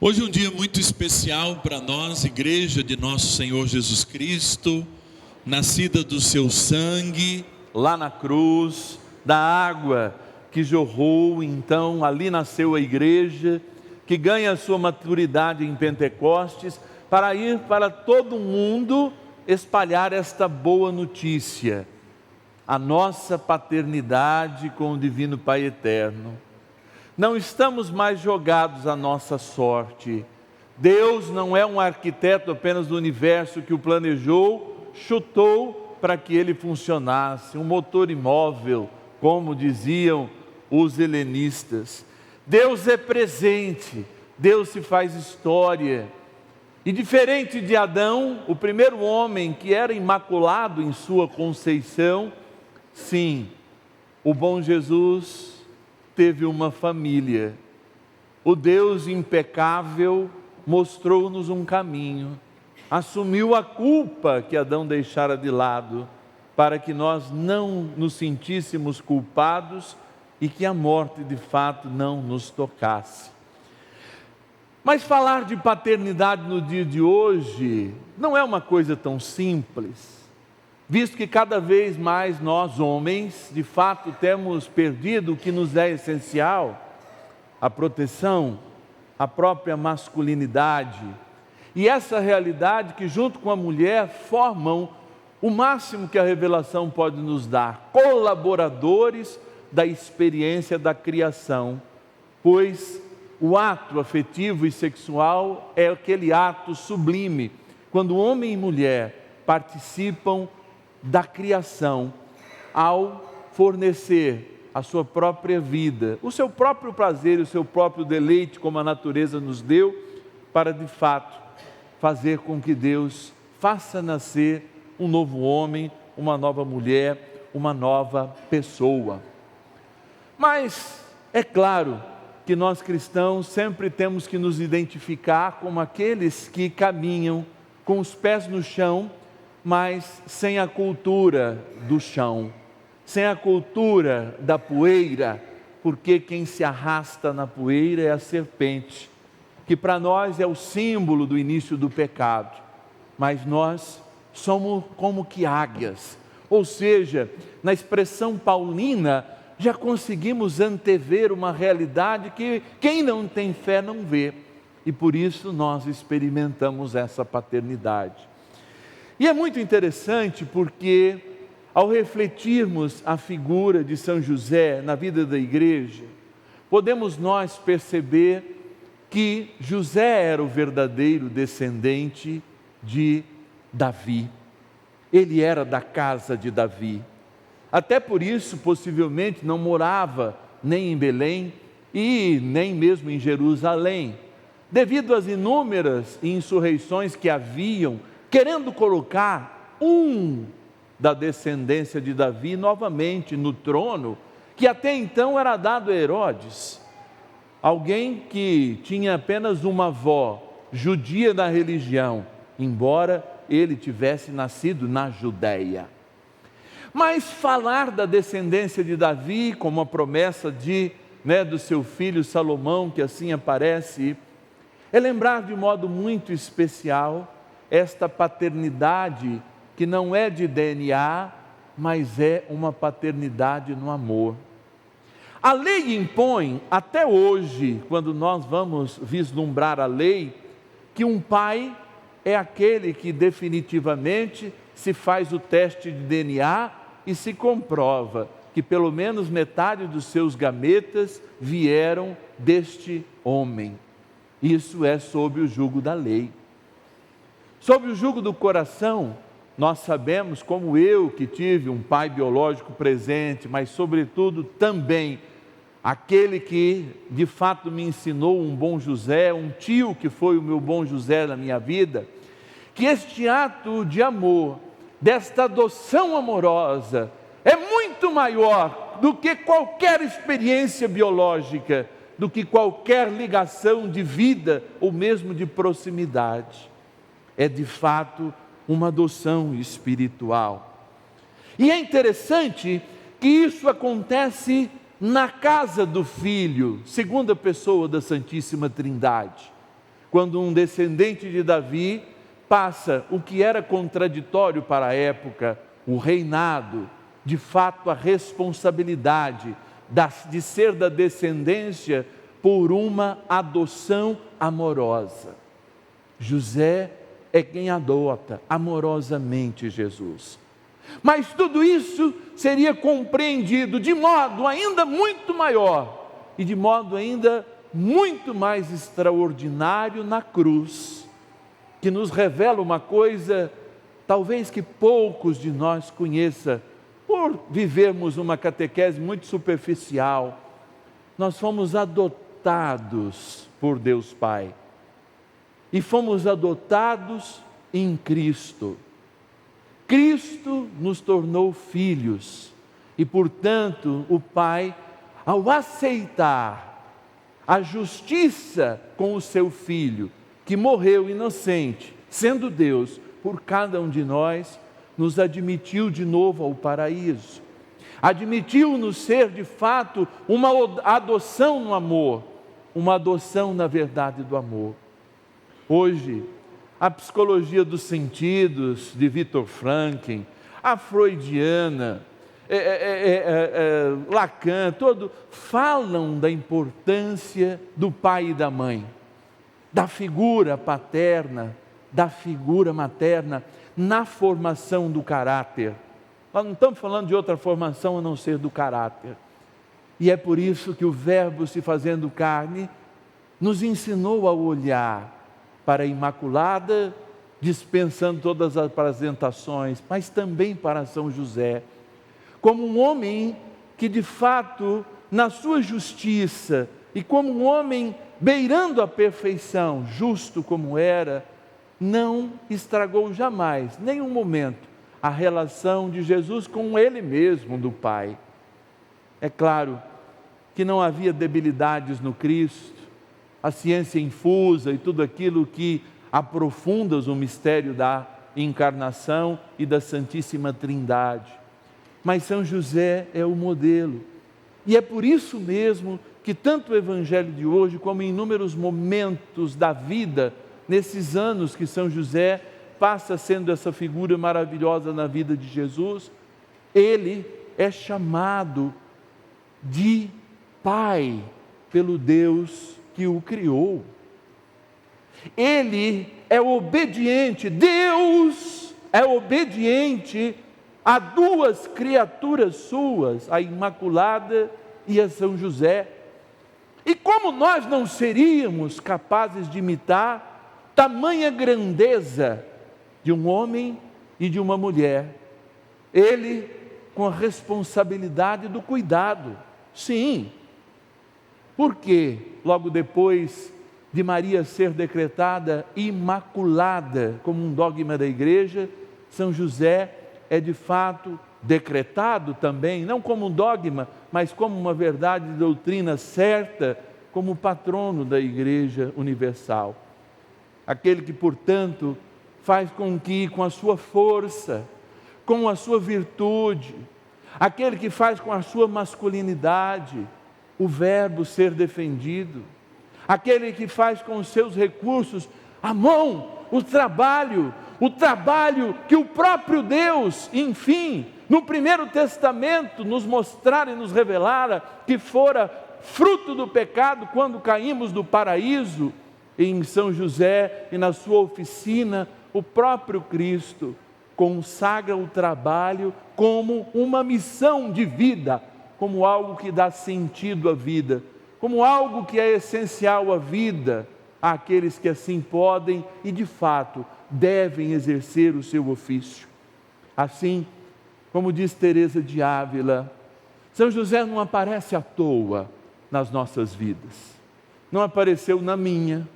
Hoje é um dia muito especial para nós, Igreja de Nosso Senhor Jesus Cristo, nascida do seu sangue, lá na cruz, da água que jorrou, então ali nasceu a igreja, que ganha a sua maturidade em Pentecostes, para ir para todo o mundo espalhar esta boa notícia, a nossa paternidade com o Divino Pai Eterno. Não estamos mais jogados à nossa sorte. Deus não é um arquiteto apenas do universo que o planejou, chutou para que ele funcionasse, um motor imóvel, como diziam os helenistas. Deus é presente, Deus se faz história. E diferente de Adão, o primeiro homem que era imaculado em sua conceição, sim, o bom Jesus teve uma família. O Deus impecável mostrou-nos um caminho, assumiu a culpa que Adão deixara de lado, para que nós não nos sentíssemos culpados e que a morte de fato não nos tocasse. Mas falar de paternidade no dia de hoje não é uma coisa tão simples, visto que cada vez mais nós homens, de fato, temos perdido o que nos é essencial, a proteção, a própria masculinidade, e essa realidade que junto com a mulher formam o máximo que a revelação pode nos dar, colaboradores da experiência da criação, pois o ato afetivo e sexual é aquele ato sublime, quando homem e mulher participam da criação, ao fornecer a sua própria vida, o seu próprio prazer, o seu próprio deleite, como a natureza nos deu, para de fato fazer com que Deus faça nascer um novo homem, uma nova mulher, uma nova pessoa. Mas é claro que nós cristãos sempre temos que nos identificar como aqueles que caminham com os pés no chão, mas sem a cultura do chão, sem a cultura da poeira, porque quem se arrasta na poeira é a serpente, que para nós é o símbolo do início do pecado, mas nós somos como que águias, ou seja, na expressão paulina, já conseguimos antever uma realidade que quem não tem fé não vê, e por isso nós experimentamos essa paternidade. E é muito interessante porque, ao refletirmos a figura de São José na vida da igreja, podemos nós perceber que José era o verdadeiro descendente de Davi. Ele era da casa de Davi. Até por isso, possivelmente, não morava nem em Belém e nem mesmo em Jerusalém, devido às inúmeras insurreições que haviam, querendo colocar um da descendência de Davi novamente no trono, que até então era dado a Herodes, alguém que tinha apenas uma avó, judia da religião, embora ele tivesse nascido na Judéia. Mas falar da descendência de Davi, como a promessa do seu filho Salomão, que assim aparece, é lembrar de modo muito especial esta paternidade que não é de DNA, mas é uma paternidade no amor. A lei impõe, até hoje, quando nós vamos vislumbrar a lei, que um pai é aquele que definitivamente se faz o teste de DNA e se comprova que pelo menos metade dos seus gametas vieram deste homem. Isso é sob o jugo da lei. Sob o jugo do coração, nós sabemos, como eu que tive um pai biológico presente, mas sobretudo também aquele que de fato me ensinou um bom José, um tio que foi o meu bom José na minha vida, que este ato de amor, desta adoção amorosa, é muito maior do que qualquer experiência biológica, do que qualquer ligação de vida ou mesmo de proximidade. É de fato uma adoção espiritual. E é interessante que isso acontece na casa do Filho, segunda pessoa da Santíssima Trindade. quando um descendente de Davi passa o que era contraditório para a época, o reinado, de fato a responsabilidade de ser da descendência por uma adoção amorosa. José é quem adota amorosamente Jesus. Mas tudo isso seria compreendido de modo ainda muito maior e de modo ainda muito mais extraordinário na cruz, que nos revela uma coisa talvez que poucos de nós conheçam, por vivermos uma catequese muito superficial. Nós fomos adotados por Deus Pai e fomos adotados em Cristo. Cristo nos tornou filhos e, portanto, o Pai, ao aceitar a justiça com o seu Filho, que morreu inocente, sendo Deus, por cada um de nós, nos admitiu de novo ao paraíso. Admitiu-nos ser, de fato, uma adoção no amor, uma adoção na verdade do amor. Hoje, a psicologia dos sentidos de Viktor Frankl, a freudiana, Lacan, falam da importância do pai e da mãe, da figura paterna, da figura materna na formação do caráter. Nós não estamos falando de outra formação a não ser do caráter. E é por isso que o Verbo se fazendo carne nos ensinou a olhar para a Imaculada, dispensando todas as apresentações, mas também para São José, como um homem que de fato, na sua justiça, e como um homem beirando a perfeição, justo como era, não estragou jamais, nenhum momento, a relação de Jesus com Ele mesmo, do Pai. É claro que não havia debilidades no Cristo, a ciência infusa e tudo aquilo que aprofunda o mistério da encarnação e da Santíssima Trindade. Mas São José é o modelo. E é por isso mesmo que tanto o Evangelho de hoje, como em inúmeros momentos da vida, nesses anos que São José passa sendo essa figura maravilhosa na vida de Jesus, ele é chamado de Pai pelo Deus que o criou. Ele é obediente, Deus é obediente a duas criaturas suas, a Imaculada e a São José. E como nós não seríamos capazes de imitar tamanha grandeza de um homem e de uma mulher? Ele com a responsabilidade do cuidado, sim, porque logo depois de Maria ser decretada imaculada como um dogma da igreja, São José é de fato decretado também, não como um dogma, mas como uma verdade de doutrina certa, como patrono da Igreja Universal. Aquele que, portanto, faz com que, com a sua força, com a sua virtude, aquele que faz com a sua masculinidade, o Verbo ser defendido, aquele que faz com os seus recursos, a mão, o trabalho que o próprio Deus, enfim, no Primeiro Testamento nos mostrara e nos revelara que fora fruto do pecado quando caímos do paraíso. Em São José e na sua oficina, o próprio Cristo consagra o trabalho como uma missão de vida, como algo que dá sentido à vida, como algo que é essencial à vida, àqueles que assim podem e de fato devem exercer o seu ofício. Assim, como diz Teresa de Ávila, São José não aparece à toa nas nossas vidas. Não apareceu na minha,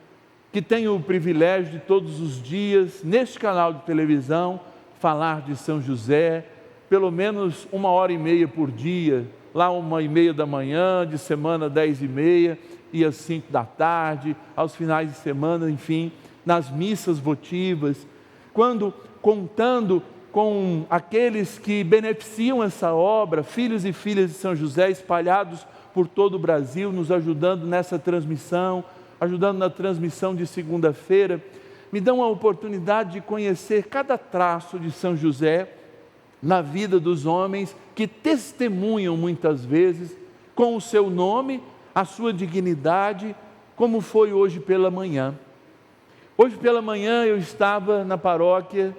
que tenho o privilégio de todos os dias, neste canal de televisão, falar de São José, pelo menos 1h30 por dia, lá 1h30 da manhã, de semana 10h30 e às 5 da tarde, aos finais de semana, enfim, nas missas votivas, quando contando com aqueles que beneficiam essa obra, filhos e filhas de São José espalhados por todo o Brasil, nos ajudando nessa transmissão, ajudando na transmissão de segunda-feira, me dão a oportunidade de conhecer cada traço de São José na vida dos homens que testemunham muitas vezes com o seu nome, a sua dignidade, como foi hoje pela manhã. Hoje pela manhã eu estava na paróquia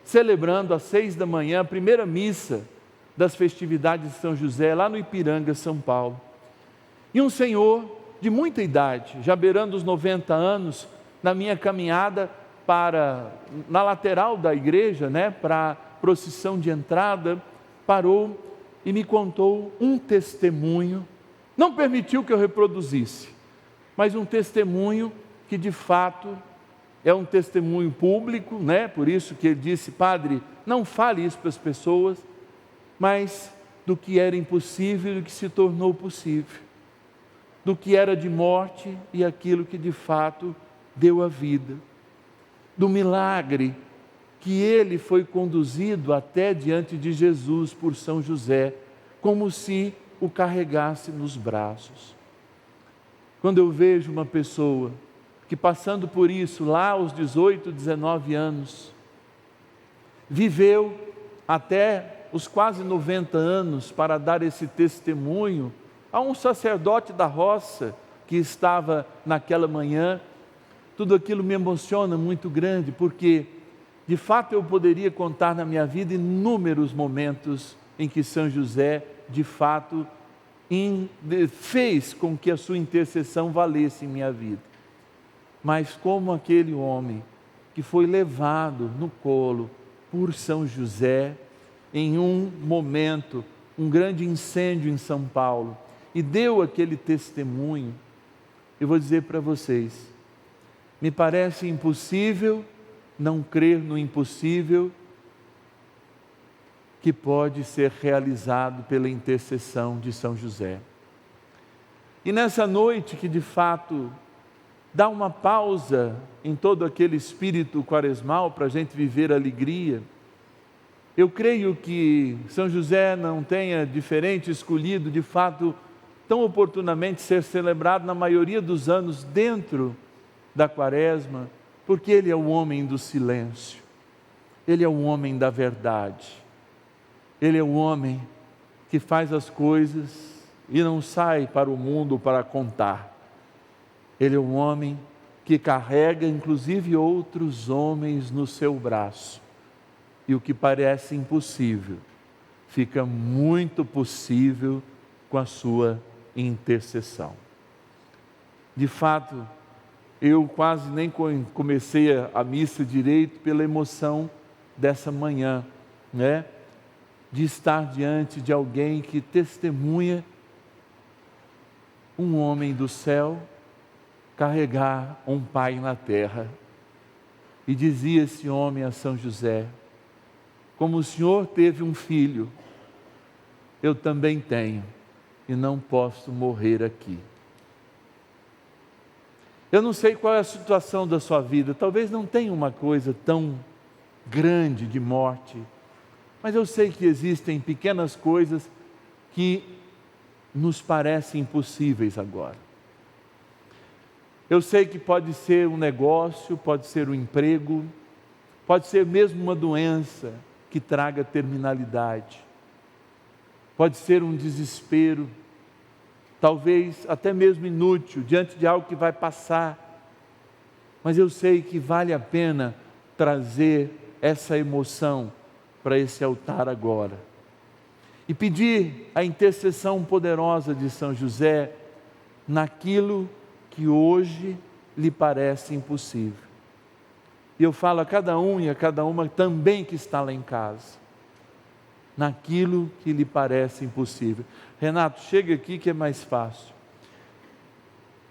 celebrando às 6 da manhã a primeira missa das festividades de São José, lá no Ipiranga, São Paulo. E um senhor de muita idade, já beirando os 90 anos, na minha caminhada na lateral da igreja, para a procissão de entrada, parou e me contou um testemunho, não permitiu que eu reproduzisse, mas um testemunho que de fato é um testemunho público, por isso que ele disse: padre, não fale isso para as pessoas, mas do que era impossível e do que se tornou possível, do que era de morte e aquilo que de fato deu a vida, do milagre que ele foi conduzido até diante de Jesus por São José, como se o carregasse nos braços. Quando eu vejo uma pessoa que, passando por isso lá aos 18, 19 anos, viveu até os quase 90 anos para dar esse testemunho a um sacerdote da roça que estava naquela manhã, tudo aquilo me emociona muito grande, porque de fato eu poderia contar na minha vida inúmeros momentos em que São José de fato fez com que a sua intercessão valesse em minha vida. Mas como aquele homem que foi levado no colo por São José em um momento, um grande incêndio em São Paulo, e deu aquele testemunho, eu vou dizer para vocês, me parece impossível não crer no impossível que pode ser realizado pela intercessão de São José. E nessa noite que de fato dá uma pausa em todo aquele espírito quaresmal para a gente viver alegria, eu creio que São José não tenha diferente escolhido de fato tão oportunamente ser celebrado na maioria dos anos dentro da quaresma, porque ele é o homem do silêncio, ele é o homem da verdade, ele é o homem que faz as coisas e não sai para o mundo para contar. Ele é um homem que carrega inclusive outros homens no seu braço, e o que parece impossível fica muito possível com a sua intercessão. De fato, eu quase nem comecei a missa direito pela emoção dessa manhã, de estar diante de alguém que testemunha um homem do céu carregar um pai na terra. E dizia esse homem a São José: como o Senhor teve um filho, eu também tenho, e não posso morrer aqui. Eu não sei qual é a situação da sua vida, talvez não tenha uma coisa tão grande de morte, mas eu sei que existem pequenas coisas que nos parecem impossíveis agora. Eu sei que pode ser um negócio, pode ser um emprego, pode ser mesmo uma doença que traga terminalidade, pode ser um desespero, talvez até mesmo inútil, diante de algo que vai passar, mas eu sei que vale a pena trazer essa emoção para esse altar agora, e pedir a intercessão poderosa de São José naquilo que hoje lhe parece impossível. E eu falo a cada um e a cada uma também que está lá em casa, naquilo que lhe parece impossível. Renato, chega aqui que é mais fácil.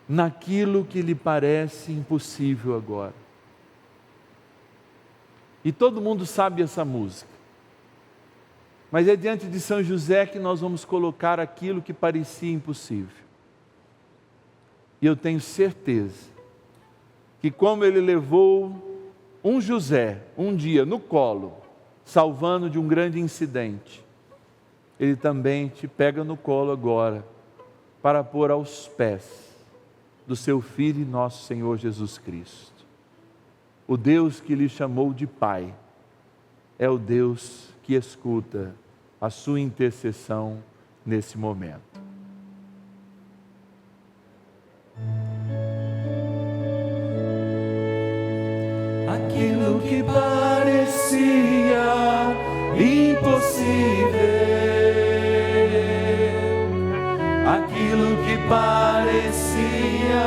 Naquilo que lhe parece impossível agora. E todo mundo sabe essa música. Mas é diante de São José que nós vamos colocar aquilo que parecia impossível. E eu tenho certeza que como ele levou um José, um dia no colo, salvando de um grande incidente, ele também te pega no colo agora, para pôr aos pés do seu Filho e nosso Senhor Jesus Cristo. O Deus que lhe chamou de Pai é o Deus que escuta a sua intercessão nesse momento. Aquilo que parecia impossível, aquilo que parecia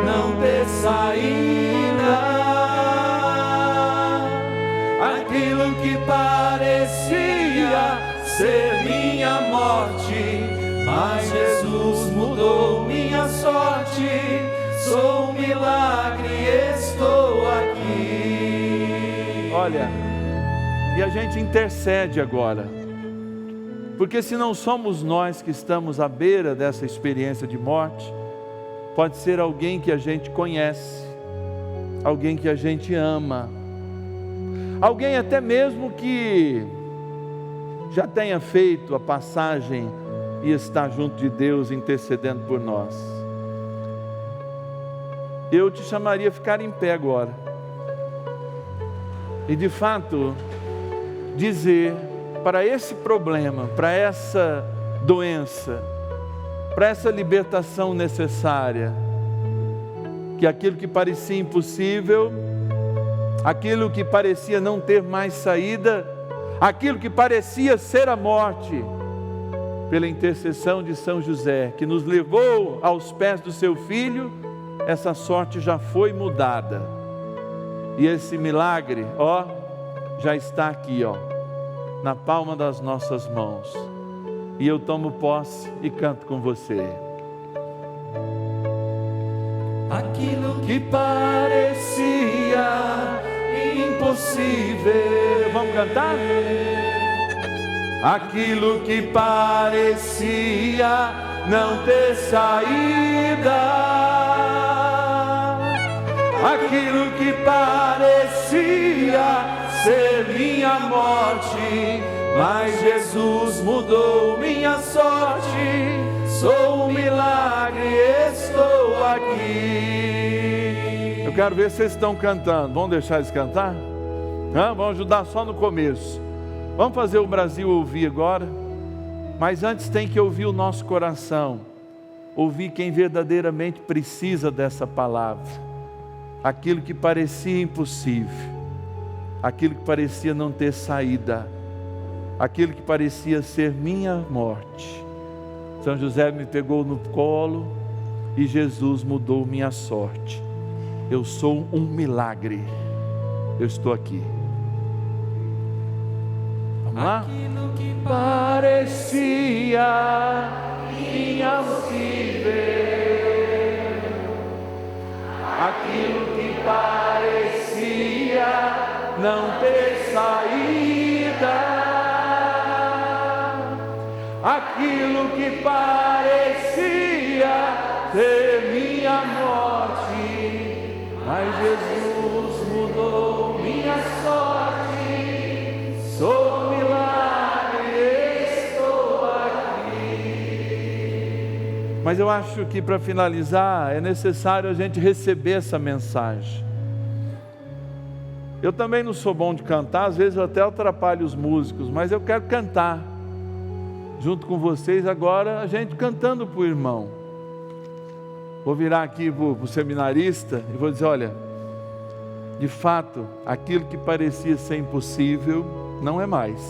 não ter saída, aquilo que parecia ser minha morte, mas Jesus mudou minha sorte. Sou um milagre, estou aqui. Olha, e a gente intercede agora, porque se não somos nós que estamos à beira dessa experiência de morte, pode ser alguém que a gente conhece, alguém que a gente ama, alguém até mesmo que já tenha feito a passagem e está junto de Deus intercedendo por nós. Eu te chamaria a ficar em pé agora e de fato dizer para esse problema, para essa doença, para essa libertação necessária, que aquilo que parecia impossível, aquilo que parecia não ter mais saída, aquilo que parecia ser a morte, pela intercessão de São José, que nos levou aos pés do seu Filho, essa sorte já foi mudada. E esse milagre, já está aqui, na palma das nossas mãos. E eu tomo posse e canto com você. Aquilo que parecia impossível. Vamos cantar? Aquilo que parecia não ter saída, aquilo que parecia ser minha morte, mas Jesus mudou minha sorte. Sou um milagre, estou aqui. Eu quero ver se vocês estão cantando. Vamos deixar eles cantar? Vamos ajudar só no começo. Vamos fazer o Brasil ouvir agora. Mas antes tem que ouvir o nosso coração. Ouvir quem verdadeiramente precisa dessa palavra. Aquilo que parecia impossível, aquilo que parecia não ter saída, aquilo que parecia ser minha morte. São José me pegou no colo e Jesus mudou minha sorte. Eu sou um milagre, eu estou aqui. Vamos lá? Aquilo que parecia impossível, aquilo que parecia não ter saída, aquilo que parecia ser minha morte, mas Jesus mudou minha sorte. Sou um milagre, estou aqui. Mas eu acho que para finalizar é necessário a gente receber essa mensagem. Eu também não sou bom de cantar, às vezes eu até atrapalho os músicos, mas eu quero cantar junto com vocês agora, a gente cantando para o irmão. Vou virar aqui para o seminarista e vou dizer: olha, de fato, aquilo que parecia ser impossível, não é mais.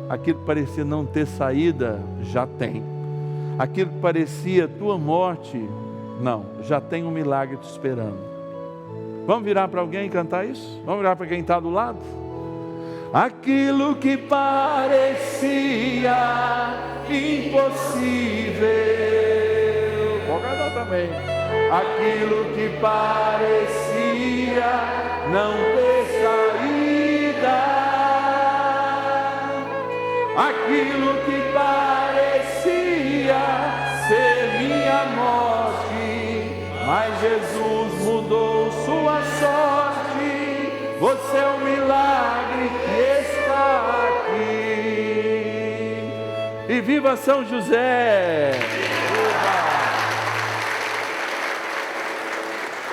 Aquilo que parecia não ter saída, já tem. Aquilo que parecia tua morte, não, já tem um milagre te esperando. Vamos virar para alguém e cantar isso? Vamos virar para quem está do lado? Aquilo que parecia impossível, vou cantar também. aquilo que parecia não ter saída, aquilo que parecia ser minha morte, mas Jesus mudou sua sorte. Você é um milagre que está aqui. E viva São José!